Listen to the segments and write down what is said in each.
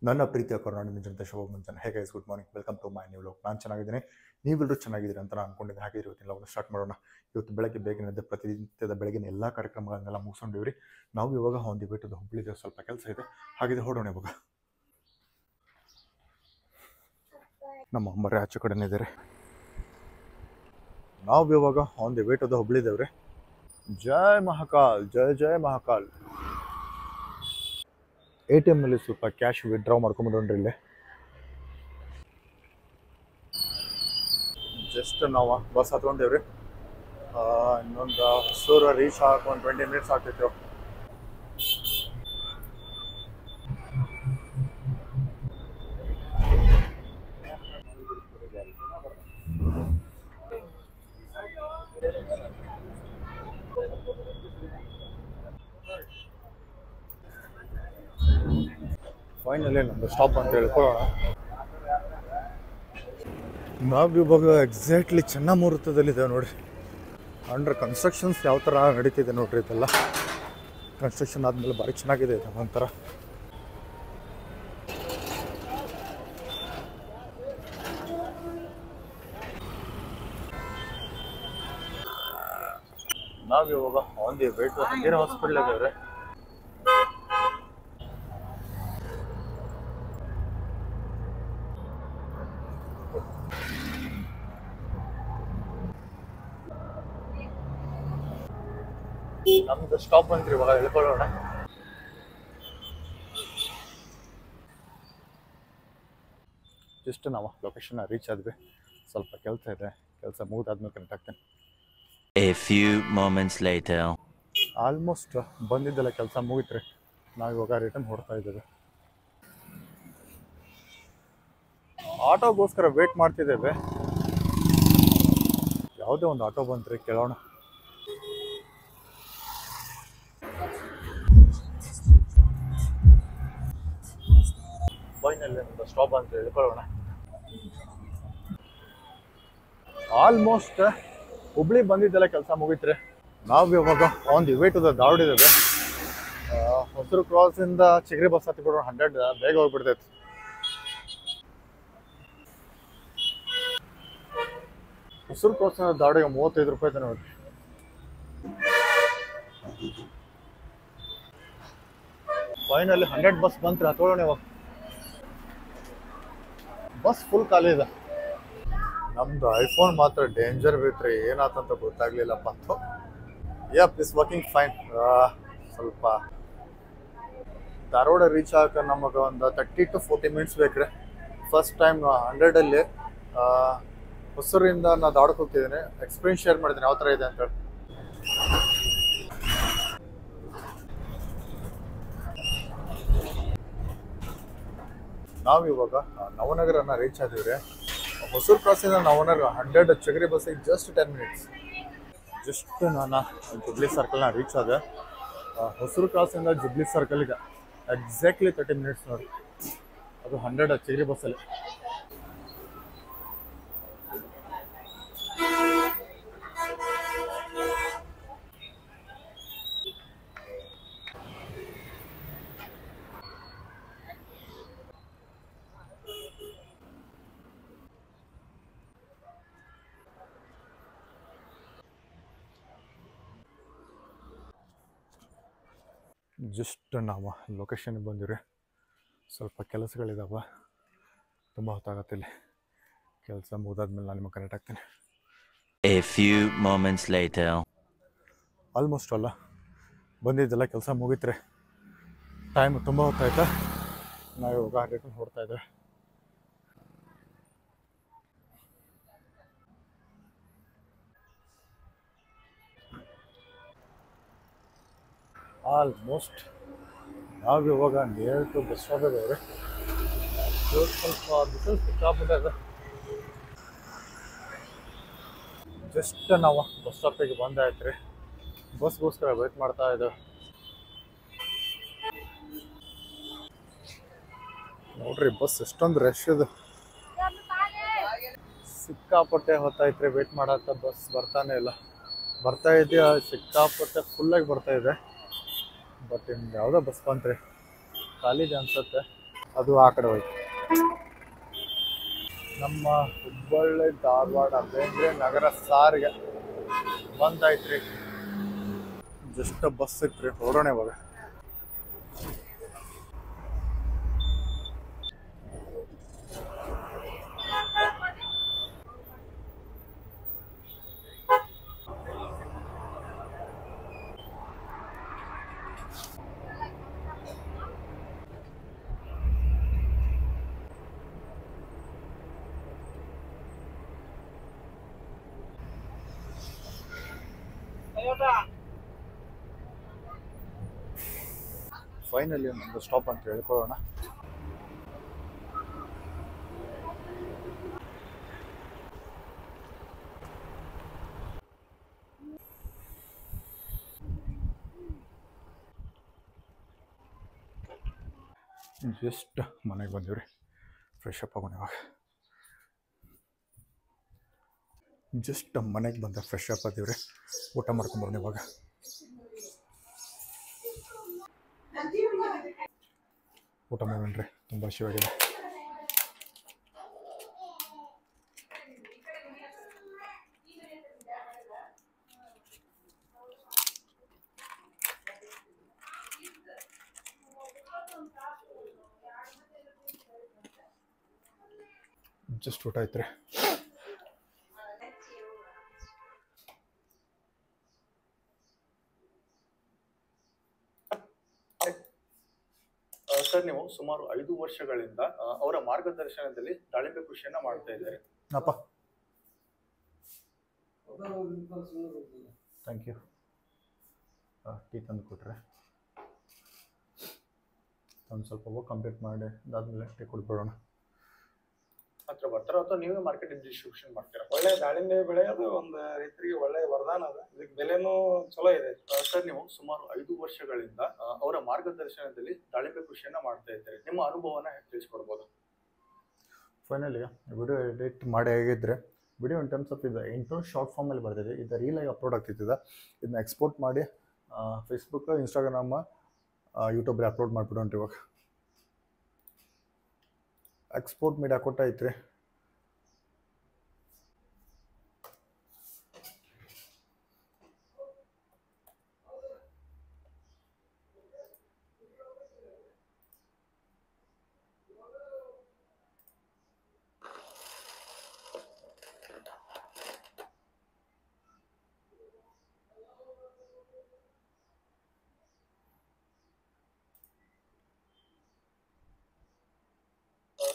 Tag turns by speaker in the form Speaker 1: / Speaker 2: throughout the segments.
Speaker 1: ನನ್ನ ಪ್ರೀತಿಯ ಕರ್ನಾಟಕದ ಜನತೆ ಶುಭ ಮುಂಜಾನೆ. Hey guys, good morning, welcome to my new vlog. ನಾನು ಚೆನ್ನಾಗಿದ್ದೀನಿ, ನೀವೆಲ್ಲರೂ ಚೆನ್ನಾಗಿದ್ದೀರಿ ಅಂತ ನಾನು ಅನ್ಕೊಂಡಿದ್ದೀನಿ. ಹಾಗೆ ಇವತ್ತಿನ ವ್ಲಾಗ್ನ ಸ್ಟಾರ್ಟ್ ಮಾಡೋಣ. ಇವತ್ತು ಬೆಳಗ್ಗೆ ಬೇಗನೆ ಎದ್ದು ಪ್ರತಿನಿತ್ಯದ ಬೆಳಗಿನ ಎಲ್ಲ ಕಾರ್ಯಕ್ರಮಗಳನ್ನೆಲ್ಲ ಮುಗಿಸ್ಕೊಂಡಿವ್ರಿ. ನಾವು ಇವಾಗ ಒಂದು ಬಿಟ್ಟು ಹುಬ್ಳಿಗೆ ಸ್ವಲ್ಪ ಕೆಲಸ ಇದೆ, ಹಾಗಿದೆ ಹೊಡೋಣ. ಇವಾಗ ನಮ್ಮ ಅಮ್ಮರೇ ಆಚೆ ಕಡೆನೇ ಇದ್ದಾರೆ. ನಾವು ಇವಾಗ ಒಂದು ಬಿಟ್ಟು ಹುಬ್ಳಿದೇವ್ರಿ. ಜೈ ಮಹಾಕಾಲ್, ಜೈ ಜೈ ಮಹಾಕಾಲ್. ATM ನಲ್ಲಿ ಸ್ವಲ್ಪ ಕ್ಯಾಶ್ ವಿಡ್ರಾ ಮಾಡ್ಕೊಂಡ್ಬಿಡೋಣ್ರಿ. ಇಲ್ಲೇ ಜಸ್ಟ್ ನಾವು ಬಸ್ ಹತ್ಕೊಂಡೇವ್ರಿ. ಇನ್ನೊಂದು ಹೊಸೂರು ರೀಚ್ ಹಾಕೊಂಡು 20 ಮಿನಿಟ್ಸ್ ಆಗ್ತೈತಿ. ಫೈನಲಿ ನಮ್ಮದು ಸ್ಟಾಪ್ ಅಂತ ಹೇಳ್ಕೊಳ್ಳೋಣ. ನಾವು ಇವಾಗ ಎಕ್ಸಾಕ್ಟ್ಲಿ ಚನ್ನಮುಹೂರ್ತದಲ್ಲಿದ್ದೇವೆ ನೋಡ್ರಿ. ಅಂಡರ್ ಕನ್ಸ್ಟ್ರಕ್ಷನ್ಸ್ ಯಾವ ಥರ ನಡೀತಿದೆ ನೋಡ್ರಿ. ಇದೆಲ್ಲ ಕನ್ಸ್ಟ್ರಕ್ಷನ್ ಆದಮೇಲೆ ಭಾರಿ ಚೆನ್ನಾಗಿದೆ ಇದು ಒಂಥರ. ನಾವು ಇವಾಗ on the way to Hungary hospital ಇದ್ದೇವೆ. ನಮ್ದು ಸ್ಟಾಪ್ ಅಂತ್ರಿ, ಇವಾಗ ಹೇಳ್ಕೊಳ್ಳೋಣ. ಜಸ್ಟ್ ನಾವು ಲೊಕೇಶನ್ ರೀಚ್ ಆದ್ವಿ. ಸ್ವಲ್ಪ ಕೆಲಸ ಇದೆ, ಕೆಲಸ ಮುಗಿದಾದ್ಮೇಲೆ ಕನೆಕ್ಟ್ ಆಗ್ತೇನೆ.
Speaker 2: A few moments later.
Speaker 1: Almost ಬಂದಿದ್ದೆಲ್ಲ ಕೆಲಸ ಮುಗಿತ್ರಿ. ನಾವು ಇವಾಗ ರಿಟರ್ನ್ ಹೊಡ್ತಾ ಇದ್ದೇವೆ. ಆಟೋಗೋಸ್ಕರ ವೇಟ್ ಮಾಡ್ತಿದ್ದೇವೆ. ಯಾವುದೇ ಒಂದು ಆಟೋ ಬಂತ್ರಿ, ಕೇಳೋಣ. ಫೈನಲಿ ಒಂದು ಸ್ಟಾಪ್ ಅಂತ ಹೇಳ್ಕೊಳ್ಳೋಣ. ಆಲ್ಮೋಸ್ಟ್ ಹುಬ್ಳಿ ಬಂದಿದ್ದೆಲ್ಲ ಕೆಲಸ ಮುಗಿತ್ರಿ. ನಾವು ಇವಾಗ on the way to the Dharwad ಇದ್ದೇವೆ. ಹೊಸೂರು ಕ್ರಾಸಿಂದ ಚಿಗರಿ ಬಸ್ ಹತ್ತಿಬಿಡೋಣ. 100 ಬೇಗ ಹೋಗ್ಬಿಡ್ತೈತಿ. ಹೊಸೂರು ಕ್ರಾಸಿಂದ ಧಾರವಾಡಿಗೆ 35 ರೂಪಾಯಿ ಇದೆ ನೋಡ್ರಿ. ಫೈನಲಿ 100 ಬಸ್ ಬಂತ್ರಿ, ಹತ್ಕೊಳ್ಳೋಣ ಇವಾಗ. ಬಸ್ ಫುಲ್ ಖಾಲಿ ಇದೆ. ನಮ್ದು ಐಫೋನ್ ಮಾತ್ರ ಡೇಂಜರ್ ಬಿತ್ರಿ. ಏನಾತಂತ ಗೊತ್ತಾಗ್ಲಿಲ್ಲಪ್ಪ ಅಂತ. ಯಪ್, ಇಸ್ ವರ್ಕಿಂಗ್ ಫೈನ್. ಸ್ವಲ್ಪ ಧಾರವಾಡ ರೀಚ್ ಆಗಕ್ಕೆ ನಮಗೆ ಒಂದು 30 to 40 ಮಿನಿಟ್ಸ್ ಬೇಕ್ರಿ. ಫಸ್ಟ್ ಟೈಮ್ 100ಅಲ್ಲಿ ಹೊಸೂರಿಂದ ನಾನು ಧಾರವಾಡಕ್ಕೆ ಹೋಗ್ತಿದ್ದೀನಿ. ಎಕ್ಸ್ಪೀರಿಯನ್ಸ್ ಶೇರ್ ಮಾಡಿದ್ದೀನಿ ಯಾವ ಥರ ಇದೆ ಅಂತೇಳಿ. ನಾವು ಇವಾಗ ನವನಗರನ ರೀಚ್ ಆದಿವ್ರಿ. ಹೊಸೂರು ಕ್ರಾಸಿಂದ ನವನಗರ 100 ಚಿಗರಿ ಬಸ್ಸಿಗೆ ಜಸ್ಟ್ 10 ಮಿನಿಟ್ಸ್. ಜಸ್ಟ್ ನಾನು ಜುಬ್ಲಿ ಸರ್ಕಲ್ನ ರೀಚ್ ಆದೆ. ಹೊಸೂರು ಕ್ರಾಸಿಂದ ಜುಬ್ಲಿ ಸರ್ಕಲ್ಗೆ ಎಕ್ಸಾಕ್ಟ್ಲಿ 30 ಮಿನಿಟ್ಸ್ ನೋಡಿ. ಅದು 100 ಚಿಗರಿ ಬಸ್ಸಲ್ಲಿ. ಜಸ್ಟ್ ನಾವು ಲೊಕೇಶನ್ಗೆ ಬಂದಿವ್ರಿ. ಸ್ವಲ್ಪ ಕೆಲಸಗಳಿದಾವೆ, ತುಂಬ ಹೊತ್ತಾಗತ್ತೆ. ಇಲ್ಲಿ ಕೆಲಸ ಮುಗಿದಾದ್ಮೇಲೆ ನಾನು ನಿಮಗೆ ಕನೆಕ್ಟ್ ಆಗ್ತೇನೆ.
Speaker 2: A few moments later.
Speaker 1: Almost ಅಲ್ಲ ಬಂದಿದ್ದೆಲ್ಲ ಕೆಲಸ ಮುಗಿತ್ರಿ. ಟೈಮ್ ತುಂಬ ಹೊತ್ತಾಯ್ತಾ. ನಾವು ಇವಾಗ ರಿಟರ್ನ್ ಹೊಡ್ತಾ ಇದ್ದೇವೆ. ಆಲ್ಮೋಸ್ಟ್ ನಾವು ಇವಾಗ ನಿಯರ್ ಟು ಬಸ್ ಸ್ಟಾಪ್ ಇದ್ದೇವೆ. ಸ್ವಲ್ಪ ಬಿಸಿಲು ಸಿಕ್ಕಾಪಟ್ಟೆ. ಜಸ್ಟ್ ನಾವು ಬಸ್ ಸ್ಟಾಪಿಗೆ ಬಂದಾಯ್ತು ರೀ. ಬಸ್ಗೋಸ್ಕರ ವೇಟ್ ಮಾಡ್ತಾ ಇದ್ದೇವೆ. ನೋಡ್ರಿ ಬಸ್ ಎಷ್ಟೊಂದು ರಶ್ ಇದೆ. ಸಿಕ್ಕಾಪಟ್ಟೆ ಹೊತ್ತಾಯ್ತು ರೀ ವೇಟ್ ಮಾಡತ್ತ. ಬಸ್ ಬರ್ತಾನೆ ಇಲ್ಲ. ಬರ್ತಾ ಇದೆಯಾ ಸಿಕ್ಕಾಪಟ್ಟೆ ಫುಲ್ಲಾಗಿ ಬರ್ತಾ ಇದೆ. ಬಟ್ ಇನ್ನು ಯಾವುದೋ ಬಸ್ ಬಂತ್ರಿ, ಖಾಲಿ ಇದೆ ಅನ್ಸುತ್ತೆ. ಅದು ಆ ಕಡೆ ಹೋಯ್ತು. ನಮ್ಮ ಹುಬ್ಬಳ್ಳಿ ಧಾರವಾಡ ಬೇಂದ್ರೆ ನಗರ ಸಾರಿಗೆ ಬಂದಾಯ್ತ್ರಿ. ಜಸ್ಟ್ ಬಸ್ ಸಿಕ್ತ್ರಿ, ಹೊರಡೋಣ ಇವಾಗ. ಫೈನಲಿ ಒಂದು ಸ್ಟಾಪ್ ಅಂತ ಹೇಳ್ಕೊಳ್ಳೋಣ. ಜಸ್ಟ್ ಮನೆಗೆ ಬಂದೀವ್ರಿ, ಫ್ರೆಶ್ ಅಪ್ ಆಗೋಣ ಇವಾಗ. ಜಸ್ಟ್ ಮನೆಗೆ ಬಂದ ಫ್ರೆಶ್ ಅಪ್ ಆದೀವ್ರಿ, ಊಟ ಮಾಡ್ಕೊಂಬರೋಣ ಇವಾಗ. ಊಟ ಮಾಡೋಣ್ರಿ, ತುಂಬ ಹಸಿವಾಗಿದೆ. ಜಸ್ಟ್ ಊಟ ಐತ್ರಿ.
Speaker 3: ಸರ್, ನೀವು ಸುಮಾರು 5 ವರ್ಷಗಳಿಂದ ಅವರ ಮಾರ್ಗದರ್ಶನದಲ್ಲಿ ದಾಳಿಂಬೆ ಕೃಷಿಯನ್ನ ಮಾಡ್ತಾ ಇದ್ದಾರೆ.
Speaker 1: ಅಪ್ಪ ಥ್ಯಾಂಕ್ ಯು. ಟೀ ತಂದು ಕೊಟ್ರೆ ಒಂದು ಸ್ವಲ್ಪ ವರ್ಕ್ ಕಂಪ್ಲೀಟ್ ಮಾಡಿ ಅದಾದ್ಮೇಲೆ ಟೀ ಕೊಡ್ಬಿಡೋಣ.
Speaker 3: ಹತ್ರ ಬರ್ತಾರ ಅಥವಾ ನೀವೇ ಮಾರ್ಕೆಟ್ ಡಿಸ್ಟ್ರಿಬ್ಯೂಷನ್ ಮಾಡ್ತೀರಾ?
Speaker 4: ಒಳ್ಳೆ ದಾಳಿಂಬೆ ಬೆಳೆ ಅದು ಒಂದು ರೈತರಿಗೆ ಒಳ್ಳೆ ವರದಾನ ಅದ. ಇದಕ್ಕೆ ಬೆಲೆನೂ ಚಲೋ ಇದೆ.
Speaker 3: ಸರ್, ನೀವು ಸುಮಾರು 5 ವರ್ಷಗಳಿಂದ ಅವರ ಮಾರ್ಗದರ್ಶನದಲ್ಲಿ ದಾಳಿಂಬೆ ಕೃಷಿಯನ್ನ ಮಾಡ್ತಾ ಇದ್ದಾರೆ. ನಿಮ್ಮ ಅನುಭವನ ತಿಳಿಸ್ಕೊಡ್ಬೋದು?
Speaker 1: ಫೈನಲಿ ವಿಡಿಯೋ ಎಡಿಟ್ ಮಾಡಿ ಆಗಿದ್ರೆ ವಿಡಿಯೋ ಇನ್ ಟರ್ಮ್ಸ್ ಆಫ್ ಇದು ಇಂಟ್ರೋ ಶಾರ್ಟ್ ಫಾರ್ಮಲ್ಲಿ ಬರ್ತಿದೆ. ಇದು ರೀಲಾಗಿ ಅಪ್ಲೋಡ್ ಆಗ್ತಿದ್ದ. ಇದನ್ನ ಎಕ್ಸ್ಪೋರ್ಟ್ ಮಾಡಿ ಫೇಸ್ಬುಕ್, ಇನ್ಸ್ಟಾಗ್ರಾಮ್, ಯೂಟ್ಯೂಬ್ಲಿ ಅಪ್ಲೋಡ್ ಮಾಡಿಬಿಡೋಣ್ರಿ. ಇವಾಗ ಎಕ್ಸ್ಪೋರ್ಟ್ ಮೀಡಿಯಾ ಕೊಟ್ಟೈತ್ರಿ.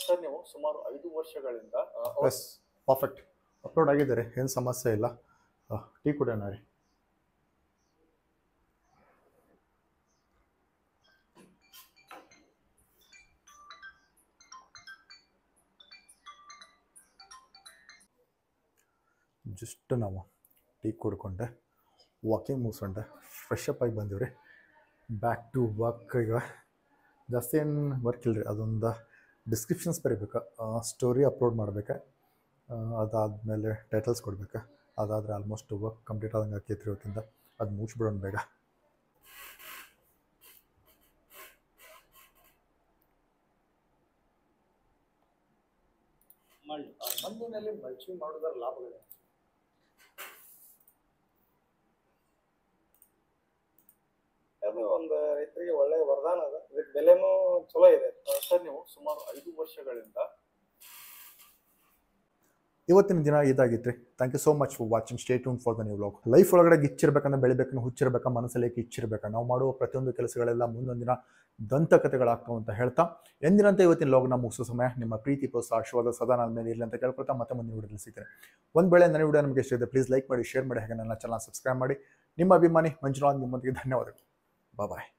Speaker 3: ಸರ್, ನೀವು ಸುಮಾರು 5 ವರ್ಷಗಳಿಂದ
Speaker 1: ಬಸ್ ಪರ್ಫೆಕ್ಟ್ ಅಪ್ಲೋಡ್ ಆಗಿದ್ದಾರೆ, ಏನು ಸಮಸ್ಯೆ ಇಲ್ಲ. ಟೀ ಕುಡಿಯೋಣ ರೀ. ಜಸ್ಟ್ ನಾವು ಟೀ ಕುಡ್ಕೊಂಡೆ ವಾಕಿಂಗ್ ಮುಗಿಸ್ಕೊಂಡೆ ಫ್ರೆಶ್ ಅಪ್ ಆಗಿ ಬಂದೀವಿ ರೀ. Back to work. ಈಗ ಜಾಸ್ತಿ ಏನು ವರ್ಕ್ ಇಲ್ಲ ರೀ. ಅದೊಂದು ಡಿಸ್ಕ್ರಿಪ್ಷನ್ಸ್ ಬರೀಬೇಕಾ, ಸ್ಟೋರಿ ಅಪ್ಲೋಡ್ ಮಾಡ್ಬೇಕಾ, ಅದಾದಮೇಲೆ ಟೈಟಲ್ಸ್ ಕೊಡ್ಬೇಕಾ. ಅದಾದರೆ ಆಲ್ಮೋಸ್ಟ್ ವರ್ಕ್ ಕಂಪ್ಲೀಟ್ ಆದಂಗೆ ಆಕೈತ್ರಿ ಇವತ್ತಿಂದ. ಅದು ಮುಗಿಸ್ಬಿಡೋಣ ಬೇಗ.
Speaker 3: ಮಣ್ಣಿನಲ್ಲಿ ಮಲ್ಚಿಂಗ್ ಮಾಡೋದರ ಲಾಭಗಳಿವೆ.
Speaker 4: ಅದು ಒಂದು ರೈತರಿಗೆ ಒಳ್ಳೆ ವರದಾನ ಅದ. ಇದಕ್ಕೆ ಬೆಲೆನೂ ಚಲೋ ಇದೆ.
Speaker 3: ಸರ್, ನೀವು ಸುಮಾರು 5 ವರ್ಷಗಳಿಂದ
Speaker 1: ಇವತ್ತಿನ ದಿನ ಇದಾಗಿತ್ತು ರೀ. Thank you so much for watching. Stay tune for the new vlog. Life ಒಳಗಡೆ ಗಿಚ್ಚಿರ್ಬೇಕಂದ್ರೆ ಬೆಳಿಬೇಕಂದ್ರೆ ಹುಚ್ಚಿರ್ಬೇಕಾ, ಮನಸ್ಸಲ್ಲಿ ಕಿಚ್ಚಿರ್ಬೇಕಾ, ನಾವು ಮಾಡುವ ಪ್ರತಿಯೊಂದು ಕೆಲಸಗಳೆಲ್ಲ ಮುಂದೊಂದು ದಿನ ದಂತಕಥೆಗಳಾಗ್ತಾವೆ ಅಂತ ಹೇಳ್ತಾ ಎಂದಿನಂತೆ ಇವತ್ತಿನ ಲಾಗ್ನ ಮುಗಿಸೋ ಸಮಯ. ನಿಮ್ಮ ಪ್ರೀತಿ ಪ್ರೋತ್ಸಾಹ ಆಶೀರ್ವಾದ ಸದಾ ನನ್ನ ಮೇಲೆ ಇರಲಿ ಅಂತ ಕೇಳ್ಕೊಳ್ತಾ ಮತ್ತೆ ಮುಂದಿನ ವಿಡಿಯೋದಲ್ಲಿ ಸಿಗ್ತೇನೆ. ಒಂದು ವೇಳೆ ನನ್ನ ವಿಡಿಯೋ ನಿಮಗೆ ಇಷ್ಟ ಇದೆ ಪ್ಲೀಸ್ ಲೈಕ್ ಮಾಡಿ, ಶೇರ್ ಮಾಡಿ, ಹಾಗೆ ನನ್ನ ಚಾನಲ್ ಸಬ್ಸ್ಕ್ರೈಬ್ ಮಾಡಿ. ನಿಮ್ಮ ಅಭಿಮಾನಿ ಮಂಜುನಾಥ್, ನಿಮ್ಮೊಂದಿಗೆ ಧನ್ಯವಾದಗಳು. ಬಾಯ್.